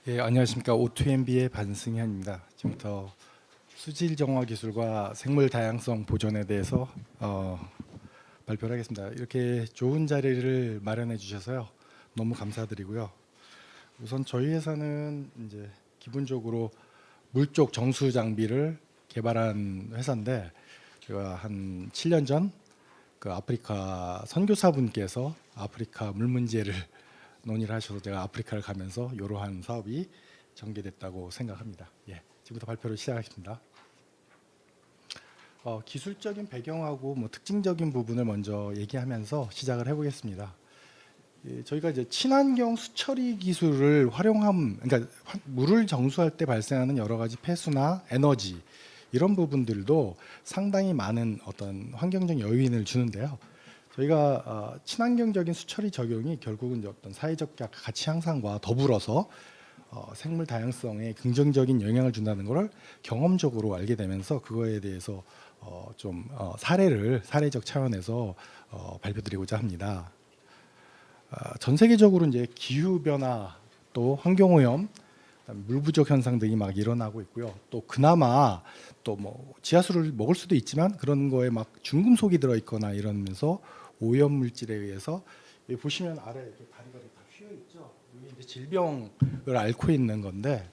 예, 안녕하십니까. O2MB의 반승현입니다. 지금부터 수질 정화 기술과 생물 다양성 보존에 대해서 발표를 하겠습니다. 이렇게 좋은 자리를 마련해 주셔서요. 너무 감사드리고요. 우선 저희 회사는 이제 기본적으로 물쪽 정수 장비를 개발한 회사인데, 제가 한 7년 전 그 아프리카 선교사분께서 아프리카 물 문제를 논의를 하셔서 제가 아프리카를 가면서 이러한 사업이 전개됐다고 생각합니다. 예, 지금부터 발표를 시작하겠습니다. 기술적인 배경하고 뭐 특징적인 부분을 먼저 얘기하면서 시작을 해보겠습니다. 예, 저희가 이제 친환경 수처리 기술을 그러니까 물을 정수할 때 발생하는 여러 가지 폐수나 에너지 이런 부분들도 상당히 많은 어떤 환경적 요인을 주는데요. 저희가 친환경적인 수처리 적용이 결국은 이제 어떤 사회적 가치 향상과 더불어서 생물 다양성에 긍정적인 영향을 준다는 것을 경험적으로 알게 되면서 그거에 대해서 사례적 차원에서 발표드리고자 합니다. 전 세계적으로 이제 기후 변화 또 환경 오염, 물 부족 현상 등이 막 일어나고 있고요. 또 그나마 또 뭐 지하수를 먹을 수도 있지만 그런 거에 막 중금속이 들어 있거나 이러면서 오염 물질에 의해서 여기 보시면 아래 이렇게 다리가 다 휘어 있죠. 이게 이제 질병을 앓고 있는 건데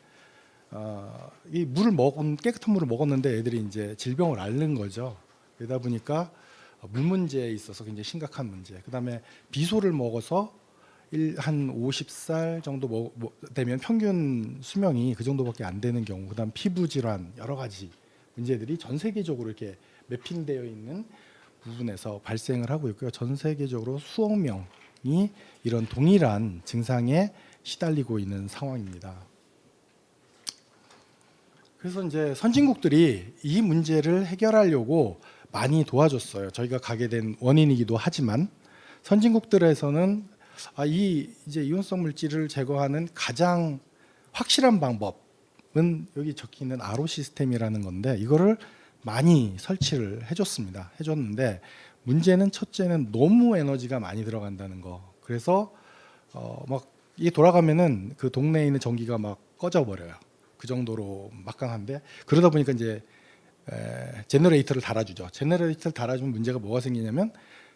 이 깨끗한 물을 먹었는데 애들이 이제 질병을 앓는 거죠. 그러다 보니까 물 문제에 있어서 굉장히 심각한 문제. 그다음에 비소를 먹어서 한 50살 정도 되면 평균 수명이 그 정도밖에 안 되는 경우, 그다음 피부 질환 여러 가지 문제들이 전 세계적으로 이렇게 매핑되어 있는 부분에서 발생을 하고 있고요. 전 세계적으로 수억 명이 이런 동일한 증상에 시달리고 있는 상황입니다. 그래서 이제 선진국들이 이 문제를 해결하려고 많이 도와줬어요. 저희가 가게 된 원인이기도 하지만 선진국들에서는 이제 이온성 물질을 제거하는 가장 확실한 방법은 여기 적혀 있는 RO 시스템이라는 건데 이거를 많이 설치를 해줬는데 문제는 첫째는 너무 에너지가 많이 들어간다는 거. 그래서 막 이게 돌아가면은 그 동네에 있는 전기가 막 꺼져 버려요. 그 정도로 막강한데 그러다 보니까 이제 제너레이터를 달아주죠. 제너레이터를 달아주면 문제가 뭐가 생기냐면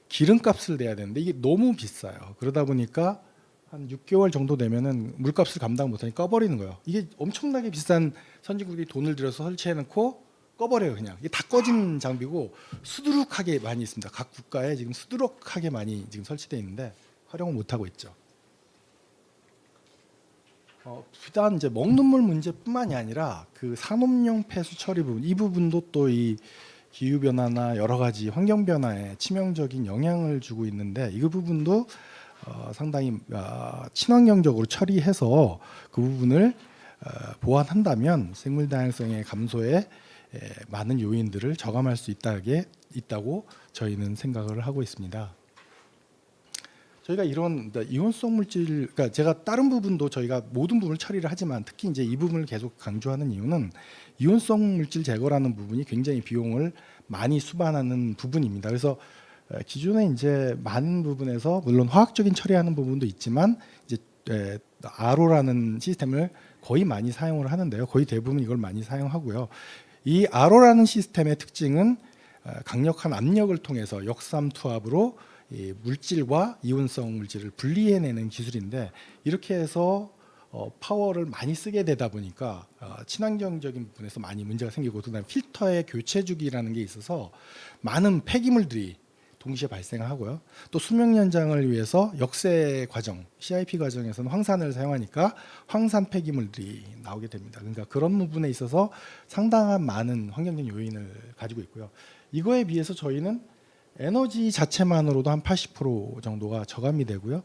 기름값을 내야 되는데 이게 너무 비싸요. 그러다 보니까 한 6개월 정도 되면은 물값을 감당 못하니 꺼버리는 거예요. 이게 엄청나게 비싼 선진국이 돈을 들여서 설치해놓고 꺼버려요. 그냥 이게 다 꺼진 장비고 수두룩하게 많이 있습니다. 각 국가에 지금 수두룩하게 많이 지금 설치되어 있는데 활용을 못하고 있죠. 비단 이제 먹는 물 문제뿐만이 아니라 그 산업용 폐수 처리 부분, 이 부분도 또 이 기후 변화나 여러 가지 환경 변화에 치명적인 영향을 주고 있는데 이 부분도 상당히 친환경적으로 처리해서 그 부분을 보완한다면 생물 다양성의 감소에 많은 요인들을 저감할 수 있다고 저희는 생각을 하고 있습니다. 저희가 이런 이온성 물질, 그러니까 제가 다른 부분도 저희가 모든 부분을 처리를 하지만 특히 이제 이 부분을 계속 강조하는 이유는 이온성 물질 제거라는 부분이 굉장히 비용을 많이 수반하는 부분입니다. 그래서 기존에 이제 많은 부분에서 물론 화학적인 처리하는 부분도 있지만 이제 RO라는 시스템을 거의 많이 사용을 하는데요. 거의 대부분 이걸 많이 사용하고요. 이 RO라는 시스템의 특징은 강력한 압력을 통해서 역삼투압으로 이 물질과 이온성 물질을 분리해내는 기술인데 이렇게 해서 파워를 많이 쓰게 되다 보니까 친환경적인 부분에서 많이 문제가 생기고 그다음에 필터의 교체 주기라는 게 있어서 많은 폐기물들이 동시에 발생하고요. 또 수명 연장을 위해서 역세 과정, CIP 과정에서는 황산을 사용하니까 황산 폐기물들이 나오게 됩니다. 그러니까 그런 부분에 있어서 상당한 많은 환경적 요인을 가지고 있고요. 이거에 비해서 저희는 에너지 자체만으로도 한 80% 정도가 저감이 되고요.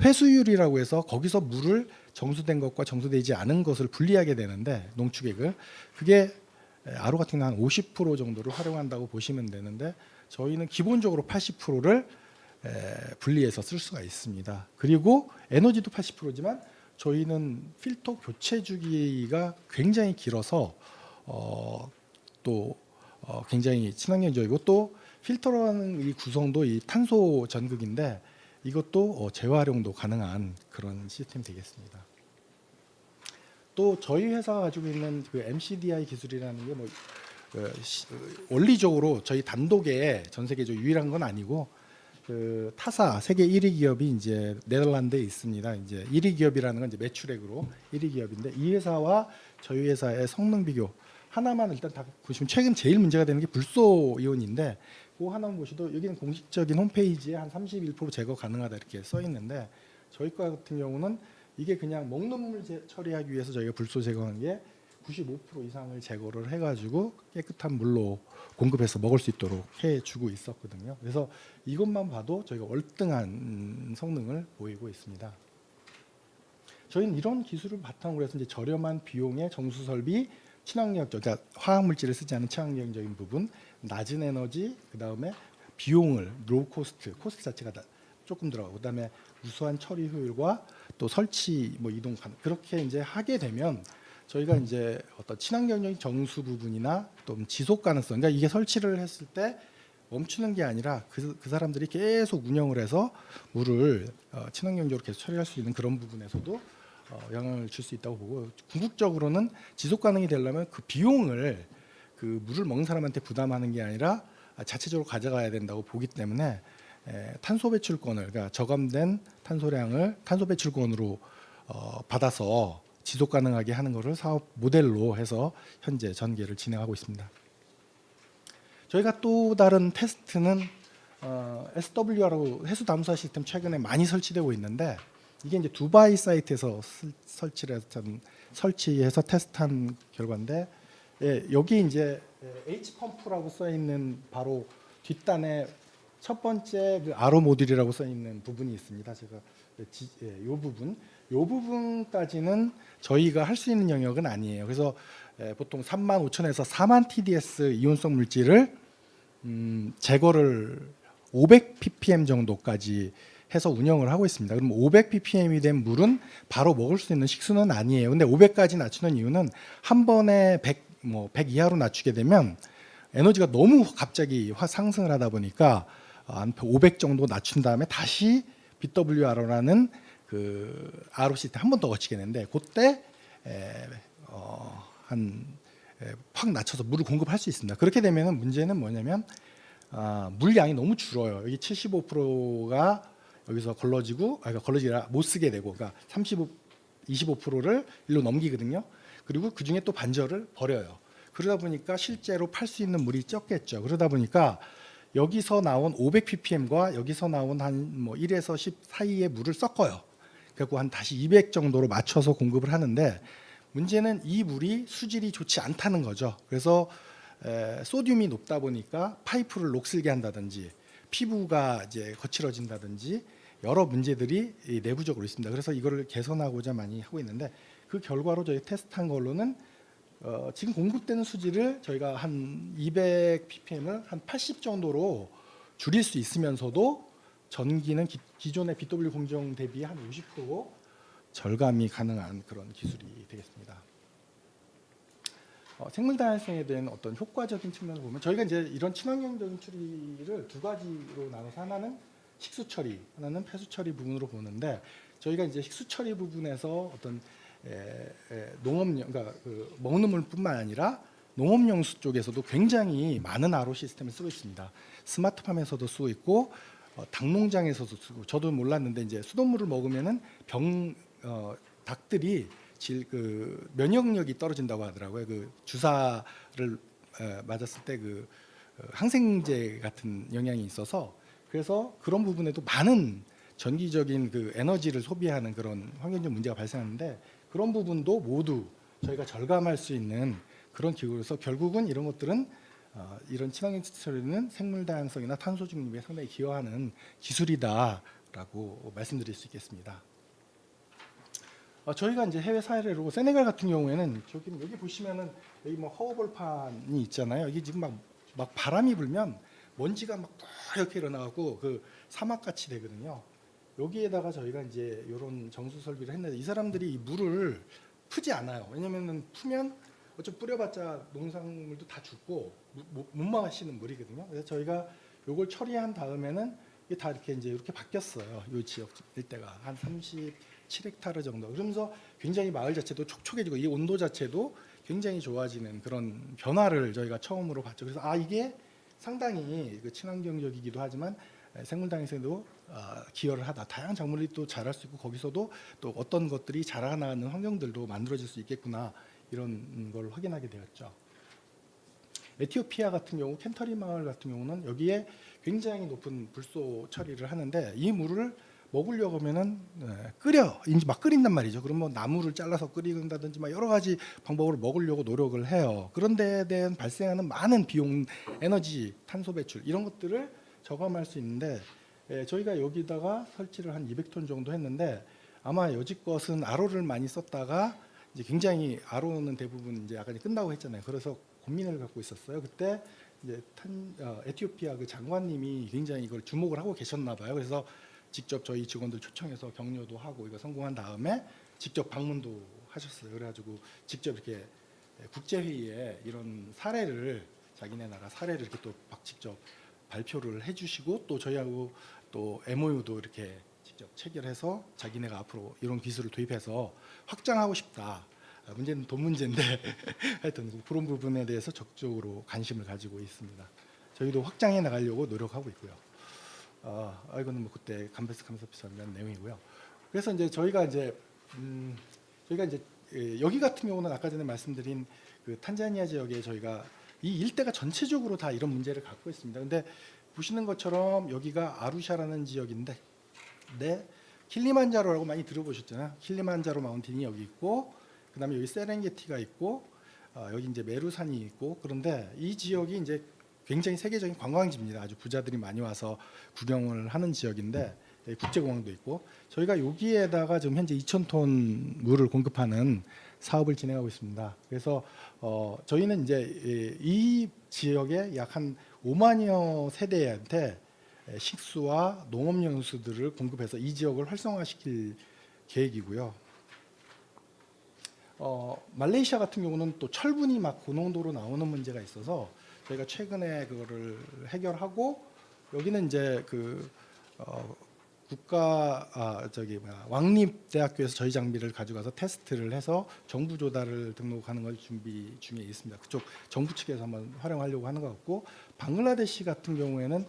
회수율이라고 해서 거기서 물을 정수된 것과 정수되지 않은 것을 분리하게 되는데 농축액을 그게 RO 같은 경우는 한 50% 정도를 활용한다고 보시면 되는데 저희는 기본적으로 80%를 분리해서 쓸 수가 있습니다. 그리고 에너지도 80%지만 저희는 필터 교체 주기가 굉장히 길어서 굉장히 친환경적이고 또 필터라는 이 구성도 이 탄소 전극인데 이것도 재활용도 가능한 그런 시스템이 되겠습니다. 또 저희 회사가 가지고 있는 그 MCDI 기술이라는 게 뭐 원리적으로 저희 단독의 전 세계적 유일한 건 아니고 그 타사 세계 1위 기업이 이제 네덜란드에 있습니다. 이제 1위 기업이라는 건 이제 매출액으로 1위 기업인데 이 회사와 저희 회사의 성능 비교 하나만 일단 다 보시면 최근 제일 문제가 되는 게 불소 이온인데 그 하나만 보셔도 여기는 공식적인 홈페이지에 한 31% 제거 가능하다 이렇게 써 있는데 저희 거 같은 경우는 이게 그냥 먹는 물 처리하기 위해서 저희가 불소 제거한 게 95% 이상을 제거를 해가지고 깨끗한 물로 공급해서 먹을 수 있도록 해주고 있었거든요. 그래서 이것만 봐도 저희가 월등한 성능을 보이고 있습니다. 저희는 이런 기술을 바탕으로 해서 이제 저렴한 비용의 정수 설비, 친환경, 그러니까 화학 물질을 쓰지 않은 친환경적인 부분, 낮은 에너지, 그 다음에 비용을 로우 코스트 자체가 조금 들어가고, 그 다음에 우수한 처리 효율과 또 설치 뭐 이동 가능 그렇게 이제 하게 되면 저희가 이제 어떤 친환경적인 정수 부분이나 또 지속 가능성, 그러니까 이게 설치를 했을 때 멈추는 게 아니라 그 사람들이 계속 운영을 해서 물을 친환경적으로 계속 처리할 수 있는 그런 부분에서도 영향을 줄 수 있다고 보고, 궁극적으로는 지속 가능이 되려면 그 비용을 그 물을 먹는 사람한테 부담하는 게 아니라 자체적으로 가져가야 된다고 보기 때문에 탄소 배출권을, 그러니까 저감된 탄소량을 탄소 배출권으로 받아서 지속 가능하게 하는 것을 사업 모델로 해서 현재 전개를 진행하고 있습니다. 저희가 또 다른 테스트는 SWR하고 해수 담수화 시스템 최근에 많이 설치되고 있는데 이게 이제 두바이 사이트에서 설치해서 테스트한 결과인데 여기 이제 H 펌프라고 써 있는 바로 뒷단에 첫 번째 그 RO 모듈이라고 써 있는 부분이 있습니다. 제가 이 부분까지는 저희가 할 수 있는 영역은 아니에요. 그래서 보통 35,000에서 4만 TDS 이온성 물질을 제거를 500 ppm 정도까지 해서 운영을 하고 있습니다. 그럼 500 ppm이 된 물은 바로 먹을 수 있는 식수는 아니에요. 근데 500까지 낮추는 이유는 한 번에 100 이하로 낮추게 되면 에너지가 너무 갑자기 상승을 하다 보니까 한 500 정도 낮춘 다음에 다시 BWRO라는 그 RO 시스템 한 번 더 거치게 되는데 그때 확 낮춰서 물을 공급할 수 있습니다. 그렇게 되면 문제는 뭐냐면 물량이 너무 줄어요. 여기 75%가 여기서 걸러지고, 그러니까 걸러지기 아니라 못 쓰게 되고, 그러니까 25%를 일로 넘기거든요. 그리고 그 중에 또 반절을 버려요. 그러다 보니까 실제로 팔 수 있는 물이 적겠죠. 그러다 보니까 여기서 나온 500 ppm과 여기서 나온 한 뭐 1에서 10 사이의 물을 섞어요. 그래서 한 다시 200 정도로 맞춰서 공급을 하는데 문제는 이 물이 수질이 좋지 않다는 거죠. 그래서 소듐이 높다 보니까 파이프를 녹슬게 한다든지 피부가 이제 거칠어진다든지 여러 문제들이 내부적으로 있습니다. 그래서 이거를 개선하고자 많이 하고 있는데 그 결과로 저희 테스트한 걸로는 지금 공급되는 수질을 저희가 한 200 ppm을 한 80 정도로 줄일 수 있으면서도 전기는 기존의 BW 공정 대비 한 50% 절감이 가능한 그런 기술이 되겠습니다. 생물 다양성에 대한 어떤 효과적인 측면을 보면 저희가 이제 이런 친환경적인 처리를 두 가지로 나눠서 하나는 식수 처리, 하나는 폐수 처리 부분으로 보는데 저희가 이제 식수 처리 부분에서 어떤 농업용, 그러니까 그 먹는 물뿐만 아니라 농업용수 쪽에서도 굉장히 많은 RO 시스템을 쓰고 있습니다. 스마트팜에서도 쓰고 있고 닭농장에서도 쓰고, 저도 몰랐는데 이제 수돗물을 먹으면은 닭들이 그 면역력이 떨어진다고 하더라고요. 그 주사를 맞았을 때 그 항생제 같은 영향이 있어서, 그래서 그런 부분에도 많은 전기적인 그 에너지를 소비하는 그런 환경적 문제가 발생하는데 그런 부분도 모두 저희가 절감할 수 있는 그런 기구로서 결국은 이런 것들은 이런 친환경 처리는 생물 다양성이나 탄소 중립에 상당히 기여하는 기술이다라고 말씀드릴 수 있겠습니다. 저희가 이제 해외 사례로 세네갈 같은 경우에는 여기 보시면은 여기 뭐 허허벌판이 있잖아요. 여기 지금 막 바람이 불면 먼지가 막 이렇게 일어나고 그 사막 같이 되거든요. 여기에다가 저희가 이제 이런 정수 설비를 했는데 이 사람들이 이 물을 푸지 않아요. 왜냐면은 푸면 어차피 뿌려봤자 농산물도 다 죽고 못 마시는 물이거든요. 그래서 저희가 요걸 처리한 다음에는 이게 다 이렇게 이제 이렇게 바뀌었어요. 이 지역 일대가 한 30 7헥타르 정도. 그러면서 굉장히 마을 자체도 촉촉해지고 이 온도 자체도 굉장히 좋아지는 그런 변화를 저희가 처음으로 봤죠. 그래서 이게 상당히 그 친환경적이기도 하지만 생물다양성에도 기여를 하다. 다양한 작물이 또 자랄 수 있고 거기서도 또 어떤 것들이 자라나는 환경들도 만들어질 수 있겠구나 이런 걸 확인하게 되었죠. 에티오피아 같은 경우 켄터리 마을 같은 경우는 여기에 굉장히 높은 불소 처리를 하는데 이 물을 먹으려고 하면은 끓여 이제 막 끓인단 말이죠. 그러면 뭐 나무를 잘라서 끓인다든지 막 여러 가지 방법으로 먹으려고 노력을 해요. 그런 데에 대한 발생하는 많은 비용, 에너지, 탄소 배출 이런 것들을 저감할 수 있는데 저희가 여기다가 설치를 한 200톤 정도 했는데 아마 여지껏은 RO를 많이 썼다가 이제 굉장히 RO는 대부분 이제 약간 끝나고 했잖아요. 그래서 고민을 갖고 있었어요. 그때 이제 에티오피아 그 장관님이 굉장히 이걸 주목을 하고 계셨나 봐요. 그래서 직접 저희 직원들 초청해서 격려도 하고 이거 성공한 다음에 직접 방문도 하셨어요. 그래가지고 직접 이렇게 국제회의에 이런 사례를 자기네 나라 사례를 이렇게 또 막 직접 발표를 해주시고 또 저희하고 또 MOU도 이렇게 직접 체결해서 자기네가 앞으로 이런 기술을 도입해서 확장하고 싶다. 문제는 돈 문제인데 하여튼 그런 부분에 대해서 적극적으로 관심을 가지고 있습니다. 저희도 확장해 나가려고 노력하고 있고요. 이거는 뭐 그때 감사합니다 설명 내용이고요. 그래서 이제 저희가 이제 여기 같은 경우는 아까 전에 말씀드린 그 탄자니아 지역에 저희가 이 일대가 전체적으로 다 이런 문제를 갖고 있습니다. 근데 보시는 것처럼 여기가 아루샤라는 지역인데, 킬리만자로라고 많이 들어보셨잖아요. 킬리만자로 마운틴이 여기 있고, 그다음에 여기 세렝게티가 있고, 여기 이제 메루산이 있고, 그런데 이 지역이 이제 굉장히 세계적인 관광지입니다. 아주 부자들이 많이 와서 구경을 하는 지역인데 국제공항도 있고 저희가 여기에다가 지금 현재 2,000톤 물을 공급하는 사업을 진행하고 있습니다. 그래서 저희는 이제 이 지역에 약 한 5만여 세대한테 식수와 농업용수들을 공급해서 이 지역을 활성화시킬 계획이고요. 말레이시아 같은 경우는 또 철분이 막 고농도로 나오는 문제가 있어서 저희가 최근에 그거를 해결하고 여기는 이제 그 왕립대학교에서 저희 장비를 가져가서 테스트를 해서 정부 조달을 등록하는 걸 준비 중에 있습니다. 그쪽 정부 측에서 한번 활용하려고 하는 것 같고 방글라데시 같은 경우에는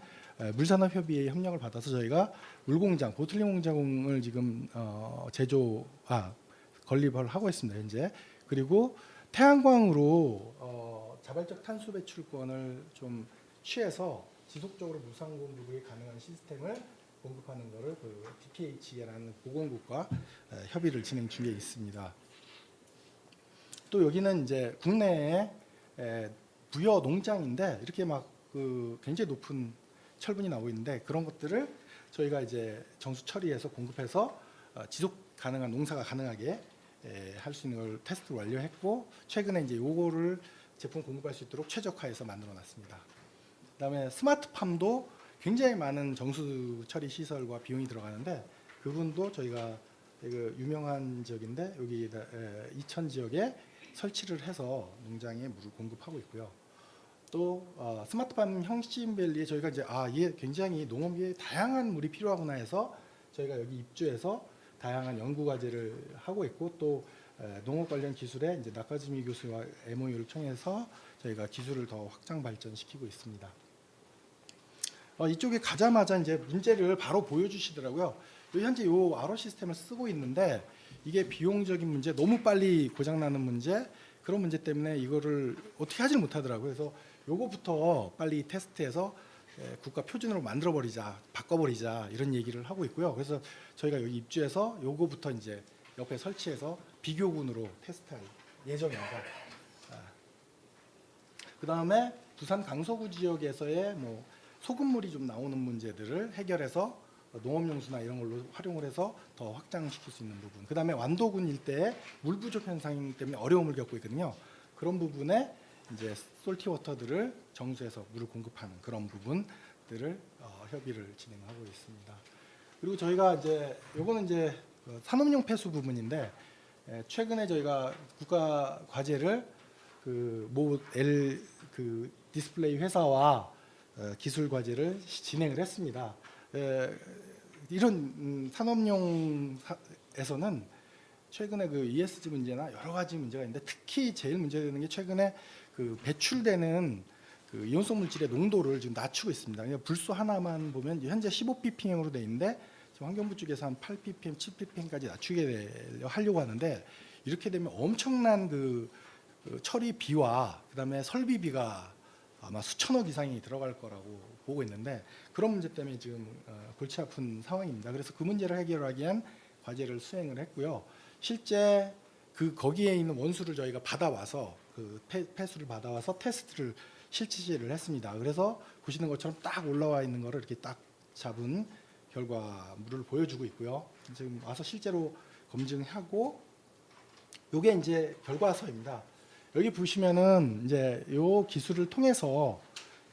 물산업협의회 협력을 받아서 저희가 물공장, 보틀링 공장을 지금 건립을 하고 있습니다. 현재. 그리고 태양광으로 자발적 탄소 배출권을 좀 취해서 지속적으로 무상 공급이 가능한 시스템을 공급하는 것을 그 DPH라는 보건국과 협의를 진행 중에 있습니다. 또 여기는 이제 국내에 부여 농장인데 이렇게 막 그 굉장히 높은 철분이 나오고 있는데 그런 것들을 저희가 이제 정수 처리해서 공급해서 지속 가능한 농사가 가능하게 할 수 있는 걸 테스트 완료했고 최근에 이제 요거를 제품 공급할 수 있도록 최적화해서 만들어놨습니다. 그다음에 스마트팜도 굉장히 많은 정수 처리 시설과 비용이 들어가는데 그분도 저희가 유명한 지역인데 여기 이천 지역에 설치를 해서 농장에 물을 공급하고 있고요. 또 스마트팜 형신밸리에 저희가 이제 이게 굉장히 농업에 다양한 물이 필요하구나 해서 저희가 여기 입주해서 다양한 연구 과제를 하고 있고 또 농업 관련 기술에 이제 나카즈미 교수와 MOU를 통해서 저희가 기술을 더 확장 발전시키고 있습니다. 이쪽에 가자마자 이제 문제를 바로 보여주시더라고요. 현재 이 RO 시스템을 쓰고 있는데 이게 비용적인 문제, 너무 빨리 고장나는 문제, 그런 문제 때문에 이거를 어떻게 하질 못하더라고요. 그래서 요거부터 빨리 테스트해서 국가 표준으로 만들어버리자, 바꿔버리자 이런 얘기를 하고 있고요. 그래서 저희가 여기 입주해서 요거부터 이제 옆에 설치해서 비교군으로 테스트할 예정입니다. 그 다음에 부산 강서구 지역에서의 뭐 소금물이 좀 나오는 문제들을 해결해서 농업용수나 이런 걸로 활용을 해서 더 확장시킬 수 있는 부분. 그 다음에 완도군 일대에 물 부족 현상 때문에 어려움을 겪고 있거든요. 그런 부분에 이제 솔티워터들을 정수해서 물을 공급하는 그런 부분들을 협의를 진행하고 있습니다. 그리고 저희가 이제 요거는 이제 산업용 폐수 부분인데 최근에 저희가 국가 과제를 그 디스플레이 회사와 기술 과제를 진행을 했습니다. 이런 산업용 에서는 최근에 그 ESG 문제나 여러 가지 문제가 있는데 특히 제일 문제되는 게 최근에 그 배출되는 그 이온성 물질의 농도를 지금 낮추고 있습니다. 그러니까 불소 하나만 보면 현재 15ppm으로 돼 있는데 지금 환경부 쪽에서 한 8ppm, 7ppm까지 낮추게 하려고 하는데 이렇게 되면 엄청난 그 처리비와 그다음에 설비비가 아마 수천억 이상이 들어갈 거라고 보고 있는데 그런 문제 때문에 지금 골치 아픈 상황입니다. 그래서 그 문제를 해결하기 위한 과제를 수행을 했고요. 실제 그 거기에 있는 원수를 저희가 받아와서 그 폐수를 받아와서 테스트를 실질을 했습니다. 그래서 보시는 것처럼 딱 올라와 있는 거를 이렇게 딱 잡은 결과물을 보여주고 있고요. 지금 와서 실제로 검증하고 요게 이제 결과서입니다. 여기 보시면은 이제 요 기술을 통해서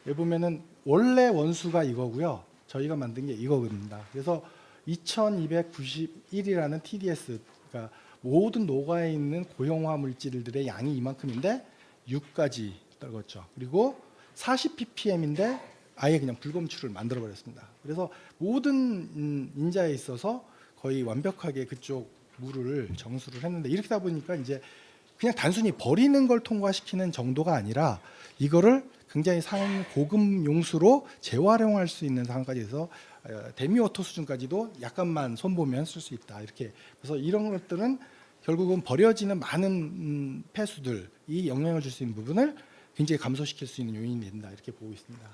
여기 보면은 원래 원수가 이거고요. 저희가 만든 게 이거입니다. 그래서 2291이라는 TDS, 그러니까 모든 녹아에 있는 고형화 물질들의 양이 이만큼인데 6까지 떨궜죠. 그리고 40ppm인데 아예 그냥 불검출을 만들어 버렸습니다. 그래서 모든 인자에 있어서 거의 완벽하게 그쪽 물을 정수를 했는데 이렇게 다 보니까 이제 그냥 단순히 버리는 걸 통과시키는 정도가 아니라 이거를 굉장히 고급 용수로 재활용할 수 있는 상황까지 해서 데미워터 수준까지도 약간만 손보면 쓸 수 있다. 이렇게 그래서 이런 것들은 결국은 버려지는 많은 폐수들이 영향을 줄 수 있는 부분을 굉장히 감소시킬 수 있는 요인이 된다. 이렇게 보고 있습니다.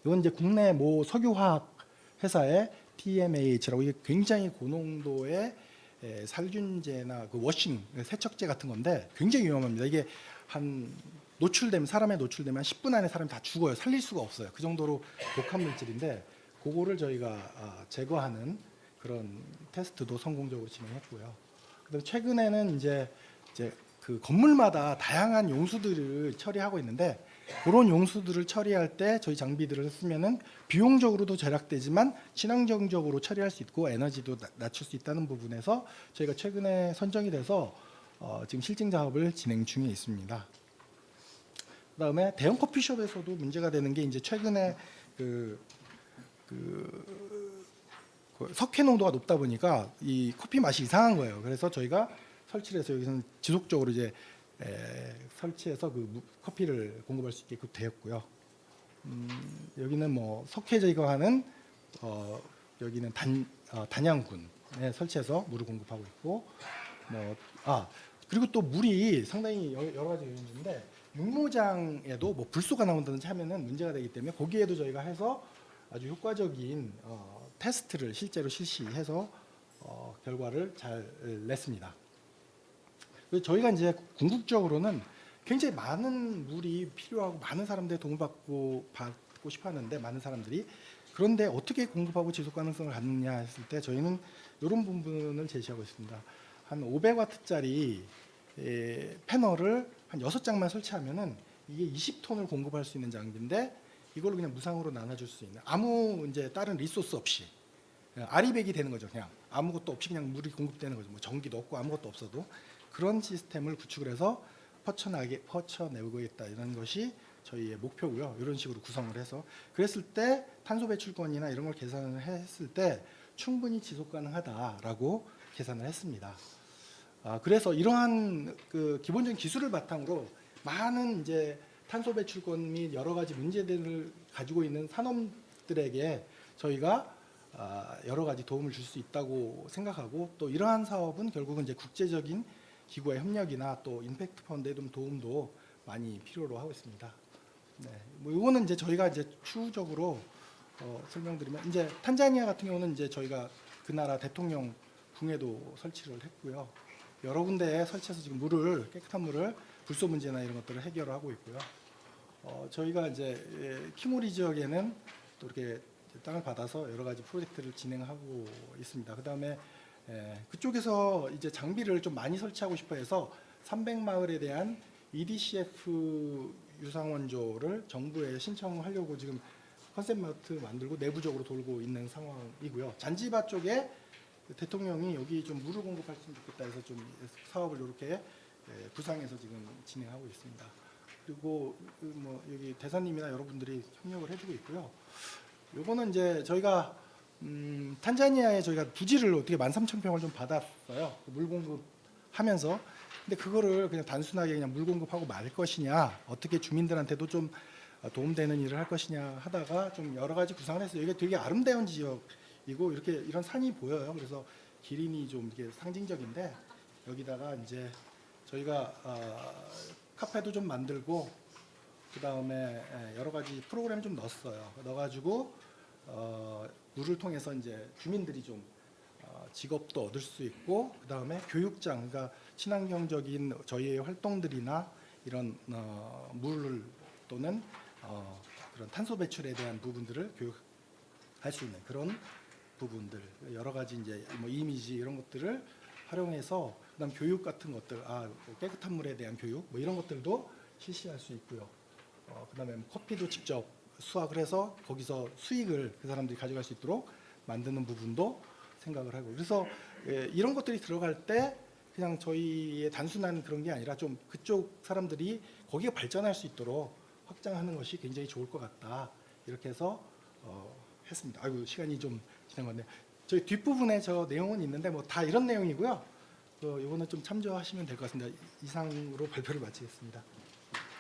이건 이제 국내 모 석유화학 회사의 TMAH라고 이게 굉장히 고농도의 살균제나 그 워싱 세척제 같은 건데 굉장히 위험합니다. 이게 한 노출되면 사람에 노출되면 10분 안에 사람이 다 죽어요. 살릴 수가 없어요. 그 정도로 독한 물질인데 그거를 저희가 제거하는 그런 테스트도 성공적으로 진행했고요. 그다음에 최근에는 이제 그 건물마다 다양한 용수들을 처리하고 있는데 그런 용수들을 처리할 때 저희 장비들을 쓰면은 비용적으로도 절약되지만 친환경적으로 처리할 수 있고 에너지도 낮출 수 있다는 부분에서 저희가 최근에 선정이 돼서 지금 실증 작업을 진행 중에 있습니다. 그다음에 대형 커피숍에서도 문제가 되는 게 이제 최근에 그 석회 농도가 높다 보니까 이 커피 맛이 이상한 거예요. 그래서 저희가 설치를 해서 여기서는 지속적으로 이제 설치해서 그 커피를 공급할 수 있게 되었고요. 여기는 뭐 석회 제거하는 여기는 단양군에 설치해서 물을 공급하고 있고 그리고 또 물이 상당히 여러 가지 요인인데 육모장에도 뭐 불소가 나온다든지 하면은 문제가 되기 때문에 거기에도 저희가 해서 아주 효과적인 테스트를 실제로 실시해서 결과를 잘 냈습니다. 저희가 이제 궁극적으로는 굉장히 많은 물이 필요하고 많은 사람들의 도움을 받고 싶었는데 많은 사람들이 그런데 어떻게 공급하고 지속 가능성을 갖느냐 했을 때 저희는 이런 부분을 제시하고 있습니다. 한 500와트짜리 패널을 한 6장만 설치하면은 이게 20톤을 공급할 수 있는 장비인데 이걸로 그냥 무상으로 나눠줄 수 있는 아무 이제 다른 리소스 없이 아리백이 되는 거죠. 그냥 아무것도 없이 그냥 물이 공급되는 거죠. 뭐 전기도 없고 아무것도 없어도 그런 시스템을 구축을 해서 퍼쳐내고있다 이런 것이 저희의 목표고요. 이런 식으로 구성을 해서 그랬을 때 탄소 배출권이나 이런 걸 계산을 했을 때 충분히 지속 가능하다라고 계산을 했습니다. 그래서 이러한 그 기본적인 기술을 바탕으로 많은 이제 탄소 배출권 및 여러 가지 문제들을 가지고 있는 산업들에게 저희가 여러 가지 도움을 줄 수 있다고 생각하고 또 이러한 사업은 결국은 이제 국제적인 기구의 협력이나 또 임팩트 펀드의 도움도 많이 필요로 하고 있습니다. 네, 뭐 이거는 이제 저희가 이제 추후적으로 설명드리면 이제 탄자니아 같은 경우는 이제 저희가 그 나라 대통령 궁에도 설치를 했고요. 여러 군데에 설치해서 지금 깨끗한 물을 불소 문제나 이런 것들을 해결하고 있고요. 저희가 이제 키모리 지역에는 또 이렇게 땅을 받아서 여러 가지 프로젝트를 진행하고 있습니다. 그 다음에 그쪽에서 이제 장비를 좀 많이 설치하고 싶어해서 300마을에 대한 EDCF 유상원조를 정부에 신청하려고 지금 컨셉마트 만들고 내부적으로 돌고 있는 상황이고요. 잔지바 쪽에 대통령이 여기 좀 물을 공급했으면 좋겠다 해서 좀 사업을 이렇게 부상해서 지금 진행하고 있습니다. 그리고 뭐 여기 대사님이나 여러분들이 협력을 해주고 있고요. 요거는 이제 저희가 탄자니아에 저희가 부지를 어떻게 13,000평을 좀 받았어요. 물 공급하면서. 근데 그거를 그냥 단순하게 그냥 물 공급하고 말 것이냐, 어떻게 주민들한테도 좀 도움되는 일을 할 것이냐 하다가 좀 여러 가지 구상을 했어요. 이게 되게 아름다운 지역이고 이렇게 이런 산이 보여요. 그래서 기린이 좀 이게 상징적인데 여기다가 이제 저희가 카페도 좀 만들고 그 다음에 여러 가지 프로그램 좀 넣었어요. 넣어가지고 물을 통해서 이제 주민들이 좀 직업도 얻을 수 있고 그 다음에 교육장, 그러니까 친환경적인 저희의 활동들이나 이런 물 또는 그런 탄소 배출에 대한 부분들을 교육할 수 있는 그런 부분들, 여러 가지 이제 뭐 이미지 이런 것들을 활용해서 그다음 교육 같은 것들, 뭐 깨끗한 물에 대한 교육 뭐 이런 것들도 실시할 수 있고요. 그다음에 커피도 직접 수확을 해서 거기서 수익을 그 사람들이 가져갈 수 있도록 만드는 부분도 생각을 하고, 그래서 이런 것들이 들어갈 때 그냥 저희의 단순한 그런 게 아니라 좀 그쪽 사람들이 거기에 발전할 수 있도록 확장하는 것이 굉장히 좋을 것 같다. 이렇게 해서 했습니다. 아이고 시간이 좀 지난 건데 저희 뒷부분에 저 내용은 있는데 뭐 다 이런 내용이고요. 이거는 좀 참조하시면 될 것 같습니다. 이상으로 발표를 마치겠습니다.